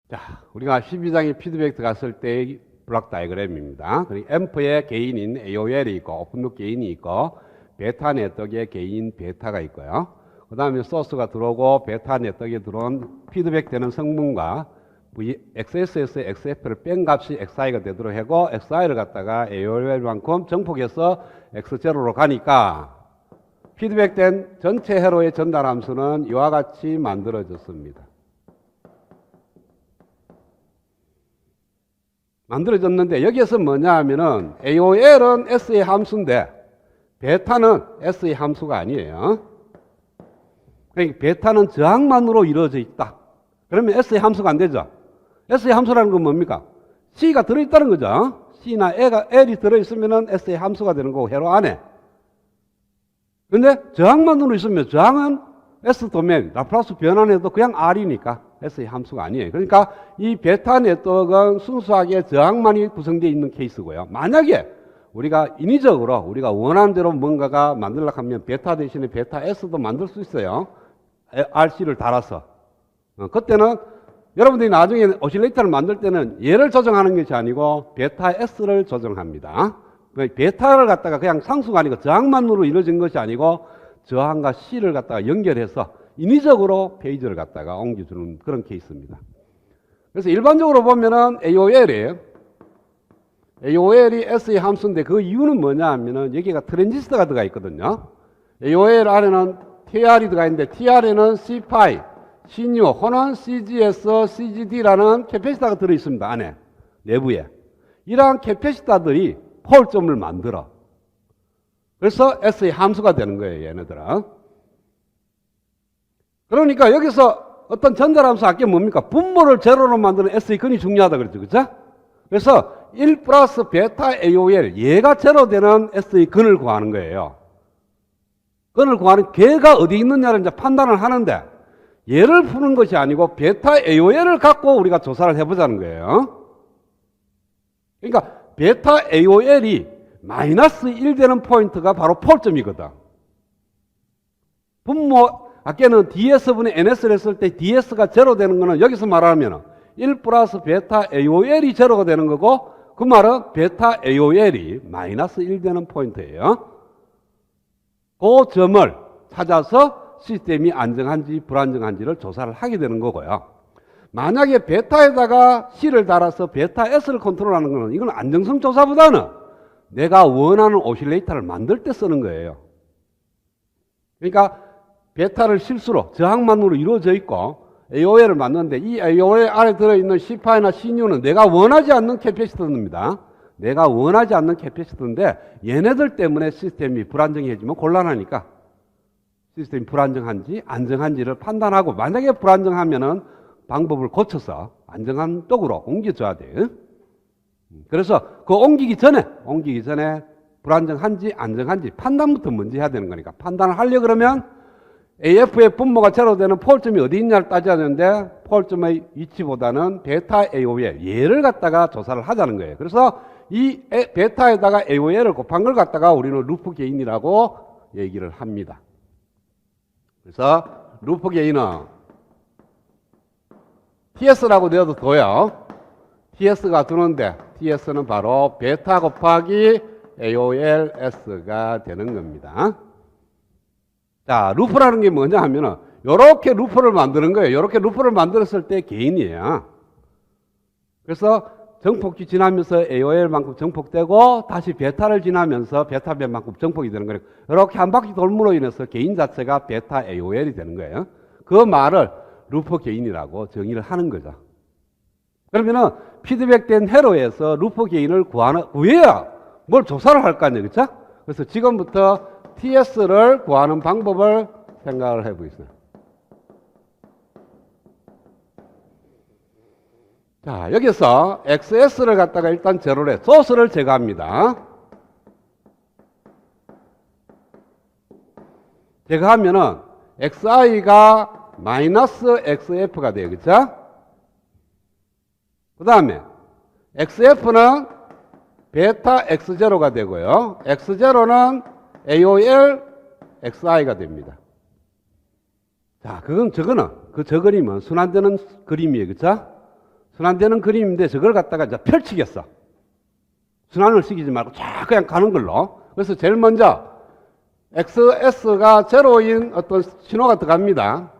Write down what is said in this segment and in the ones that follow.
자, 우리가 12장의 피드백 들어갔을 때의 블록 다이그램입니다. 그리고 앰프의 개인인 AOL이 있고 오픈룩 개인이 있고 베타 네트워크의 개인 베타가 있고요. 그 다음에 소스가 들어오고 베타 네트워크에 들어온 피드백 되는 성분과 XSS, XF를 뺀 값이 XI가 되도록 하고 XI를 갖다가 AOL만큼 정폭해서 X0로 가니까 피드백된 전체 회로의 전달 함수는 이와 같이 만들어졌습니다. 만들어졌는데 여기에서 뭐냐 하면은 AOL은 S의 함수인데 베타는 S의 함수가 아니에요. 그러니까 베타는 저항만으로 이루어져 있다. 그러면 S의 함수가 안 되죠. S의 함수라는 건 뭡니까? C가 들어있다는 거죠. C나 L이 들어있으면 S의 함수가 되는 거고 회로 안에. 근데 저항만으로 있으면 저항은 S 도면 라플라스 변환해도 그냥 R이니까 S의 함수가 아니에요. 그러니까 이 베타 네트워크는 순수하게 저항만이 구성되어 있는 케이스고요. 만약에 우리가 인위적으로 우리가 원하는 대로 뭔가가 만들려고 하면 베타 대신에 베타 S도 만들 수 있어요. RC를 달아서. 그때는 여러분들이 나중에 오실레이터를 만들 때는 얘를 조정하는 것이 아니고 베타 S를 조정합니다. 베타를 갖다가 그냥 상수가 아니고 저항만으로 이루어진 것이 아니고 저항과 C를 갖다가 연결해서 인위적으로 페이지를 갖다가 옮겨주는 그런 케이스입니다. 그래서 일반적으로 보면은 AOL이 S의 함수인데 그 이유는 뭐냐 하면은 여기가 트랜지스터가 들어가 있거든요. AOL 안에는 TR이 들어가 있는데 TR에는 C-PI, CNU 혹은 CGS, CGD라는 캐패시터가 들어 있습니다. 안에 내부에 이러한 캐패시터들이 폴점을 만들어. 그래서 S의 함수가 되는 거예요, 얘네들은. 그러니까 여기서 어떤 전달함수 아까 뭡니까? 분모를 제로로 만드는 S의 근이 중요하다 그랬죠, 그죠? 그래서 1 플러스 베타 AOL, 얘가 제로 되는 S의 근을 구하는 거예요. 근을 구하는 걔가 어디 있느냐를 이제 판단을 하는데 얘를 푸는 것이 아니고 베타 AOL을 갖고 우리가 조사를 해보자는 거예요. 그러니까 베타 AOL이 마이너스 1 되는 포인트가 바로 폴점이거든. 분모, 아까는 DS분의 NS를 했을 때 DS가 제로 되는 거는 여기서 말하면 1 플러스 베타 AOL이 제로가 되는 거고 그 말은 베타 AOL이 마이너스 1 되는 포인트예요. 그 점을 찾아서 시스템이 안정한지 불안정한지를 조사를 하게 되는 거고요. 만약에 베타에다가 C를 달아서 베타 S를 컨트롤하는 거는 이건 안정성 조사보다는 내가 원하는 오실레이터를 만들 때 쓰는 거예요. 그러니까 베타를 실수로 저항만으로 이루어져 있고 AOL을 만드는데 이 AOL 안에 들어있는 C-PI나 CNU는 내가 원하지 않는 캐패시터입니다. 내가 원하지 않는 캐패시터인데 얘네들 때문에 시스템이 불안정해지면 곤란하니까 시스템이 불안정한지 안정한지를 판단하고 만약에 불안정하면은 방법을 고쳐서 안정한 쪽으로 옮겨줘야 돼요. 그래서 그 옮기기 전에 불안정한지 안정한지 판단부터 먼저 해야 되는 거니까 판단을 하려고 그러면 AF의 분모가 제로 되는 폴점이 어디 있냐를 따져야 되는데 폴점의 위치보다는 베타 AOL 얘를 갖다가 조사를 하자는 거예요. 그래서 이 베타에다가 AOL을 곱한 걸 갖다가 우리는 루프 게인이라고 얘기를 합니다. 그래서 루프 게인은 TS라고 되어도 돼요. TS가 두는데 TS는 바로 베타 곱하기 AOLS가 되는 겁니다. 자, 루프라는 게 뭐냐 하면은 요렇게 루프를 만드는 거예요. 요렇게 루프를 만들었을 때 게인이에요. 그래서 정폭기 지나면서 AOL만큼 정폭되고 다시 베타를 지나면서 베타변만큼 정폭이 되는 거예요. 이렇게 한 바퀴 돌므로 인해서 게인 자체가 베타 AOL이 되는 거예요. 그 말을 루프 게인이라고 정의를 하는 거죠. 그러면은 피드백된 회로에서 루프 게인을 구해야 뭘 조사를 할 거 아니에요. 그렇죠? 그래서 지금부터 TS를 구하는 방법을 생각을 해보겠습니다. 자, 여기서 XS를 갖다가 일단 제로로 해. 소스를 제거합니다. 제거하면은 XI가 마이너스 XF가 돼요. 그쵸? 그 다음에 XF는 베타 X0가 되고요. X0는 AOL XI가 됩니다. 자, 그건 저거는, 그 저 그림은 순환되는 그림이에요. 그쵸? 순환되는 그림인데 저걸 갖다가 이제 펼치겠어. 순환을 시키지 말고 쫙 그냥 가는 걸로. 그래서 제일 먼저 XS가 제로인 어떤 신호가 들어갑니다.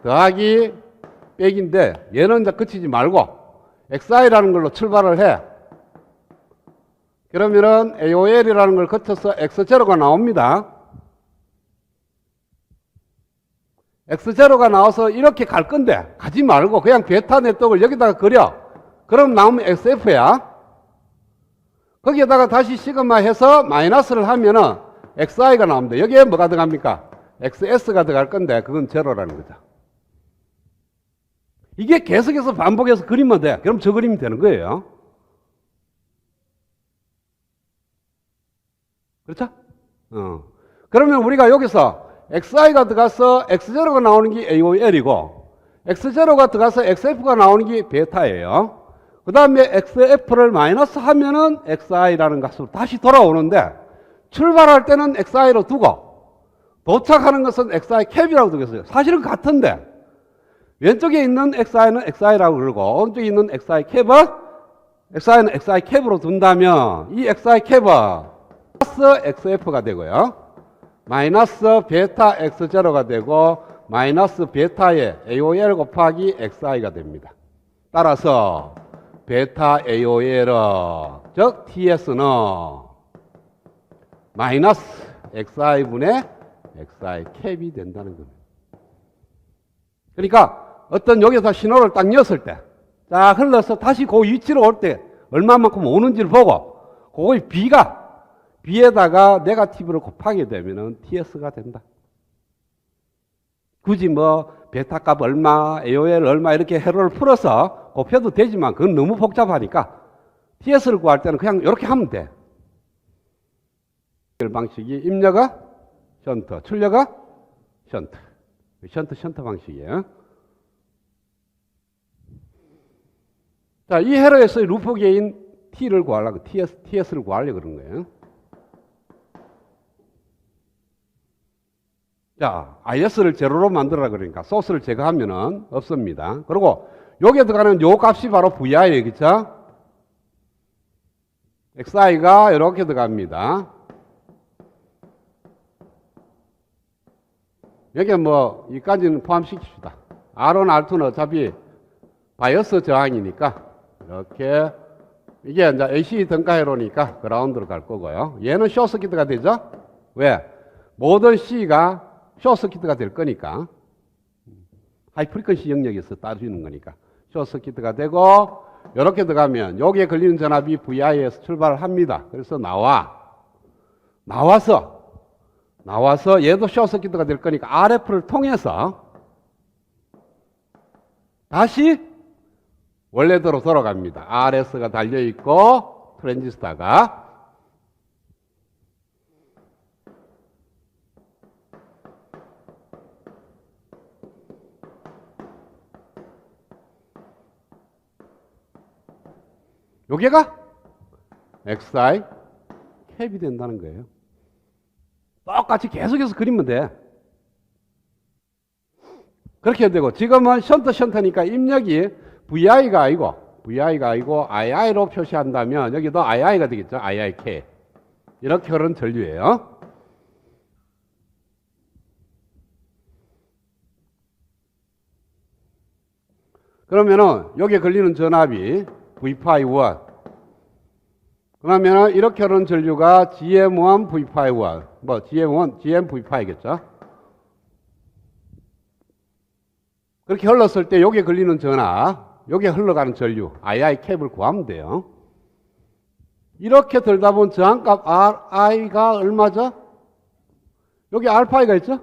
더하기 빼기인데 얘는 이제 그치지 말고 XI라는 걸로 출발을 해. 그러면은 AOL이라는 걸 거쳐서 X0가 나옵니다. X0가 나와서 이렇게 갈 건데 가지 말고 그냥 베타 네트워크를 여기다가 그려. 그럼 나오면 XF야. 거기에다가 다시 시그마 해서 마이너스를 하면은 XI가 나옵니다. 여기에 뭐가 들어갑니까? XS가 들어갈 건데 그건 제로라는 거죠. 이게 계속해서 반복해서 그리면 돼. 그럼 저 그림이 되는 거예요. 그렇죠? 그러면 우리가 여기서 XI가 들어가서 X0가 나오는 게 AOL이고 X0가 들어가서 XF가 나오는 게 베타예요. 그 다음에 XF를 마이너스 하면은 XI라는 값으로 다시 돌아오는데 출발할 때는 XI로 두고 도착하는 것은 XI 캡이라고 두겠어요. 사실은 같은데 왼쪽에 있는 XI는 XI라고 그러고 오른쪽에 있는 XI 캡은 XI는 XI 캡으로 둔다면 이 XI 캡은 플러스 XF가 되고요. 마이너스 베타 X0가 되고 마이너스 베타의 AOL 곱하기 XI가 됩니다. 따라서 베타 AOL은 즉 TS는 마이너스 XI분의 XI 캡이 된다는 겁니다. 그러니까 어떤 여기서 신호를 딱 였을 때 딱 흘러서 다시 그 위치로 올 때 얼마만큼 오는지를 보고 그거의 B에다가 네거티브를 곱하게 되면은 TS가 된다. 굳이 뭐 베타 값 얼마, AOL 얼마 이렇게 회로를 풀어서 곱해도 되지만 그건 너무 복잡하니까 TS를 구할 때는 그냥 이렇게 하면 돼. 방식이 입력가 션트, 출력가 션트. 션트 방식이에요. 자, 이 회로에서의 루프 게인 T를 구하려고, TS를 구하려고 그런 거예요. 자, IS를 제로로 만들어라 그러니까 소스를 제거하면은 없습니다. 그리고 여기에 들어가는 요 값이 바로 VI예요. 그쵸? XI가 이렇게 들어갑니다. 여기에 뭐, 이까지는 포함시킵시다. R1, R2는 어차피 바이어스 저항이니까, 이렇게, 이게 이제 AC 등가회로니까 그라운드로 갈 거고요. 얘는 숏서킷가 되죠? 왜? 모든 C가 숏서킷가 될 거니까. 하이프리퀀시 영역에서 따지는 거니까. 숏서킷가 되고, 이렇게 들어가면, 여기에 걸리는 전압이 VI에서 출발을 합니다. 그래서 나와서 얘도 숏서킷가 될 거니까 RF를 통해서 다시 원래대로 돌아갑니다. RS가 달려있고 트랜지스터가 여기가 XI 캡이 된다는 거예요. 똑같이 계속해서 그리면 돼. 그렇게 되고 지금은 션트니까 입력이 VI가 아니고 II로 표시한다면 여기도 II가 되겠죠. IIK. 이렇게 흐르는 전류예요. 그러면은 여기에 걸리는 전압이 V 파이1. 그러면은 이렇게 흐르는 전류가 GM1 V 파이1. 뭐 GM V 파이겠죠. 그렇게 흘렀을 때 여기에 걸리는 전압, 여기에 흘러가는 전류, II 캡을 구하면 돼요. 이렇게 들다 보면 저항값 RI가 얼마죠? 여기 R파이가 있죠?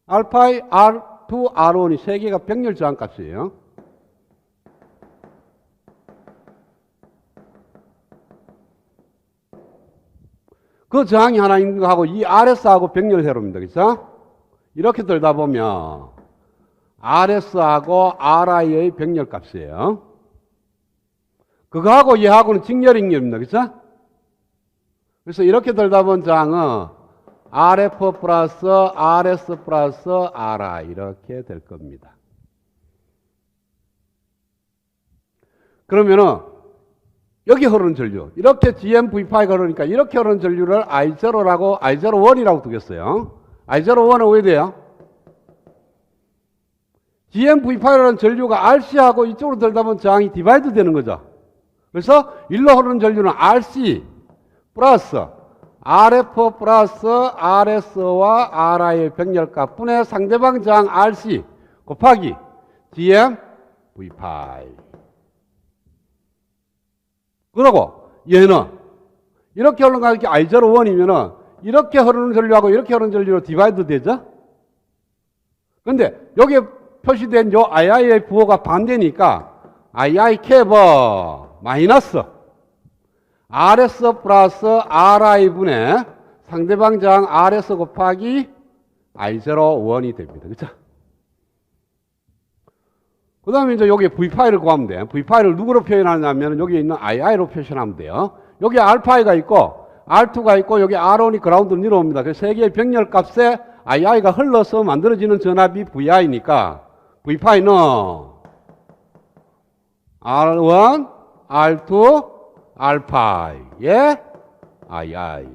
R파이, R2, R1이 세 개가 병렬 저항값이에요. 그 저항이 하나 있는 거하고 이 RS하고 병렬 회로입니다. 그렇죠? 이렇게 들다 보면 RS하고 RI의 병렬 값이에요. 그거하고 얘하고는 직렬익렬입니다. 그렇죠? 그래서 이렇게 들다 보면 저항은 RF 플러스 RS 플러스 RI 이렇게 될 겁니다. 그러면은 여기 흐르는 전류, 이렇게 GMV5가 흐르니까 이렇게 흐르는 전류를 I0라고, I01이라고 두겠어요. I01은 왜 돼요? GMV5라는 전류가 RC하고 이쪽으로 들다 보면 저항이 디바이드 되는 거죠. 그래서 일로 흐르는 전류는 RC 플러스 RF 플러스 RS와 RI의 병렬값 분의 상대방 저항 RC 곱하기 GMV5. 그러고 얘는 이렇게 흐르는 거 이렇게 I01이면은 이렇게 흐르는 전류하고 이렇게 흐르는 전류로 디바이드 되죠? 근데 여기에 표시된 요 II의 부호가 반대니까 II 캡어 마이너스 RS 플러스 RI 분의 상대방 저항 RS 곱하기 I01이 됩니다. 그쵸? 그 다음에 이제 여기 V5를 구하면 돼. V5를 누구로 표현하냐면 여기 있는 II로 표현하면 돼요. 여기 알파이가 있고 R2가 있고 여기 R1이 그라운드로 내려옵니다. 그래서 세 개의 병렬 값에 II가 흘러서 만들어지는 전압이 VI니까 V5는 R1, R2, 알파의 II.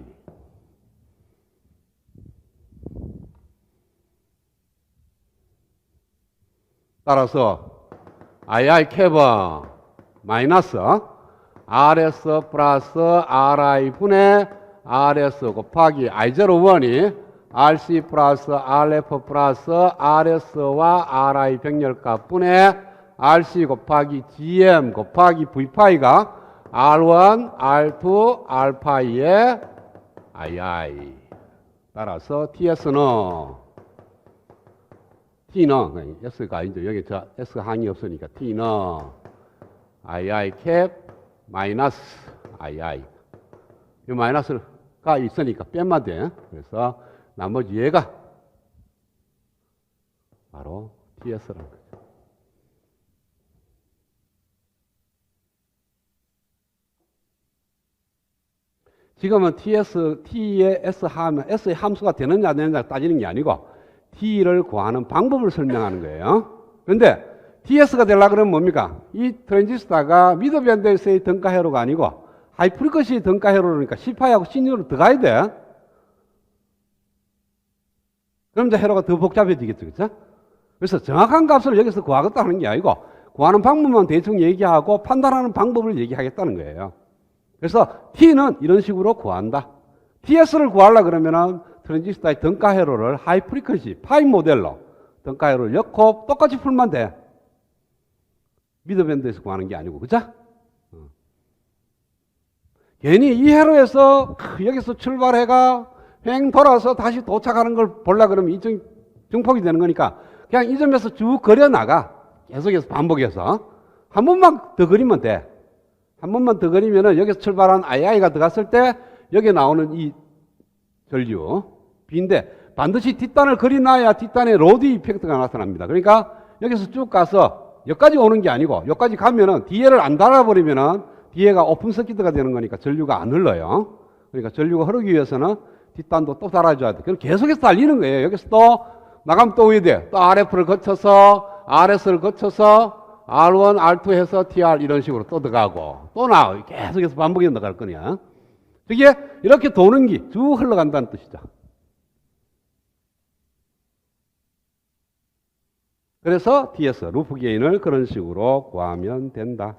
따라서 II 캡은 마이너스 RS 플러스 RI 분의 RS 곱하기 I01이 RC 플러스 RF 플러스 RS와 RI 병렬값 분의 RC 곱하기 GM 곱하기 V파이가 R1, R2, 알파의 II. 따라서 T는 S가 아니죠. 여기 저 S 항이 없으니까 T는 II 캡 마이너스 II. 이 마이너스가 있으니까 빼면 돼. 그래서 나머지 얘가 바로 TS라는 거죠. 지금은 T의 S 하면 S의 함수가 되느냐 안 되느냐 따지는 게 아니고 T를 구하는 방법을 설명하는 거예요. 그런데 TS가 되려고 그러면 뭡니까? 이 트랜지스터가 미드밴드에서의 등가 회로가 아니고 하이프리커시의 등가 회로니까 C파이하고 C뉴로 들어가야 돼. 그럼 이제 회로가 더 복잡해지겠죠. 그렇죠? 그래서 정확한 값을 여기서 구하겠다는 게 아니고 구하는 방법만 대충 얘기하고 판단하는 방법을 얘기하겠다는 거예요. 그래서 T는 이런 식으로 구한다. TS를 구하려고 그러면은 트랜지스터의 등가 회로를 하이프리커시 파이 모델로 등가 회로를 넣고 똑같이 풀면 돼. 미드밴드에서 구하는 게 아니고, 그죠? 괜히 이 회로에서 여기서 출발해가 횡 돌아서 다시 도착하는 걸 보려고 그러면 이 증폭이 되는 거니까 그냥 이 점에서 쭉 그려 나가. 계속해서 반복해서. 한 번만 더 그리면 돼. 한 번만 더 그리면은 여기서 출발한 II가 들어갔을 때 여기에 나오는 이 전류 B인데 반드시 뒷단을 그려놔야 뒷단에 로드 이펙트가 나타납니다. 그러니까 여기서 쭉 가서 여기까지 오는 게 아니고 여기까지 가면은 뒤에를 안 달아버리면은 뒤에가 오픈 서킷가 되는 거니까 전류가 안 흘러요. 그러니까 전류가 흐르기 위해서는 뒷단도 또 달아줘야 돼. 그럼 계속해서 달리는 거예요. 여기서 또 나가면 또 어디 돼? 또 RF를 거쳐서 RS를 거쳐서 R1, R2 해서 TR 이런 식으로 또 들어가고 또 나와. 계속해서 반복해 나갈 거냐. 그게 이렇게 도는 게 쭉 흘러간다는 뜻이죠. 그래서 TS, 루프 게인을 그런 식으로 구하면 된다.